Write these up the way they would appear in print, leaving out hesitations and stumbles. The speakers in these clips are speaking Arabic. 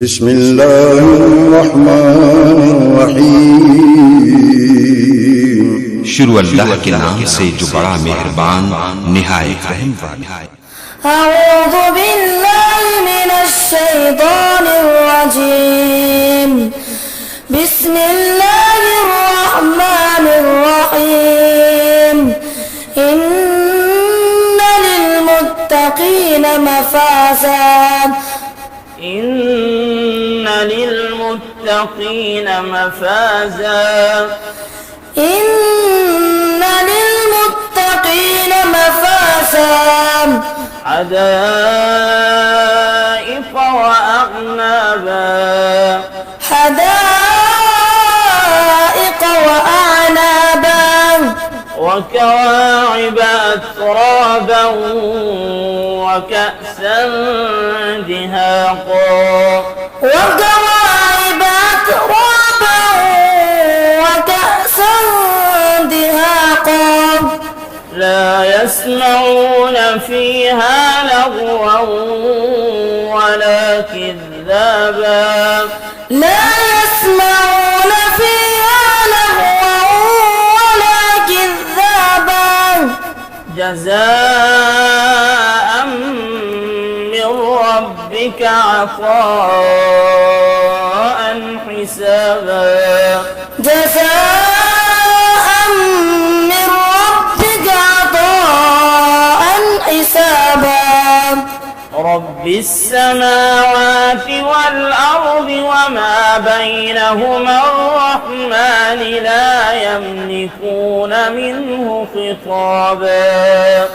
بسم الله الرحمن الرحیم شروع اللہ کے نام سے جو بڑا مہربان نہایت رحم والا ہے۔ اعوذ باللہ من الشیطان الرجیم بسم اللہ الرحمن الرحیم ان للمتقین مفازا إن للمتقين مفازا إن للمتقين مفازا حدائق وأعنابا حدائق وأعنابا وكواعب أترابا وكأسا دهاقا وكواعب أترابا وكأسا دهاقا لا يسمعون فيها لغوا ولا كذابا لا يسمعون فيها لغوا ولا كذابا جزاء من ربك عطاء حسابا جزاء من ربك عطاء حسابا رب السماوات والأرض وما بينهما الرحمن لا يملكون منه خطابا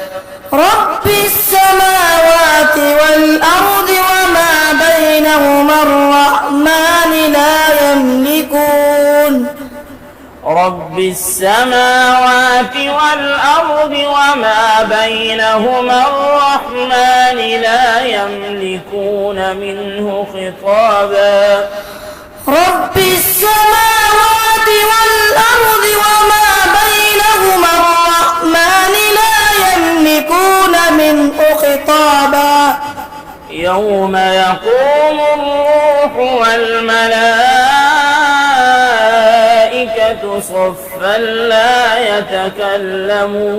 رب السماوات والأرض وما بينهما الرحمن لا يملكون رب السماوات والأرض وما بينهما الرحمن لا يملكون منه خطابا رب السماوات والأرض وما بينهما الرحمن لا يملكون منه خطابا يوم يقوم الروح والملائكة صفا لا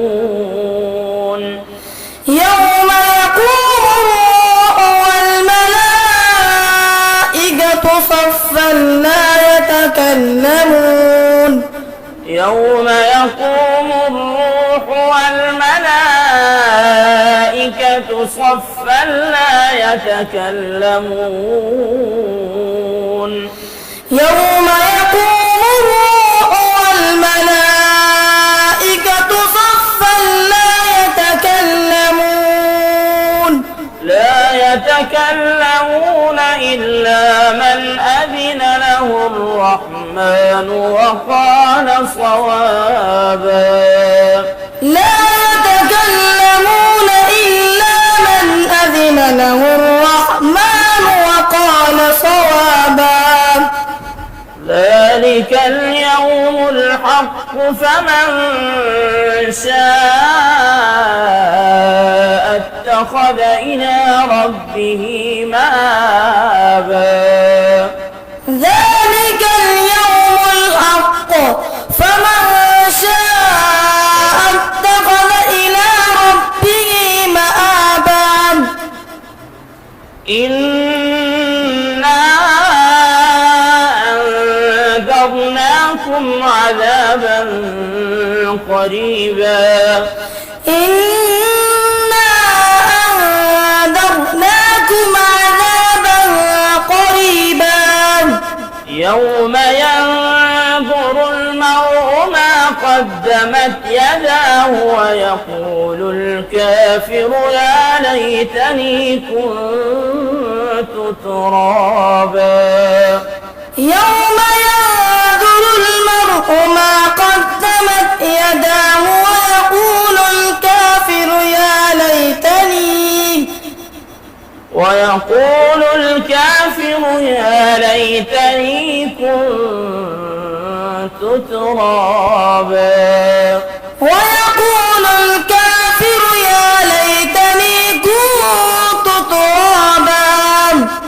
يتكلمون يوم يقوم الروح والملائكة صفا لا يتكلمون يوم يقوم الروح والملائكة صفا لا يتكلمون يوم يقوم الروح والملائكة صفا لا يتكلمون إلا من أذن له الرحمن وقال صوابا لا يتكلمون إلا من أذن له الرحمن وقال صوابا ذلك اليوم الحق فمن شاء اتخذ إلى ربه مآبا ذلك اليوم الحق فمن شاء اتخذ إلى ربه مآبا إنا أنذرناكم عذابا قريبا إنا أنذرناكم عذابا قريبا يوم ينظر المرء ما قدمت يداه ويقول الكافر يا ليتني كنت ترابا يوم ينظر المرء ما قدمت يداه ويقول الكافر يا ليتني كنت ترابا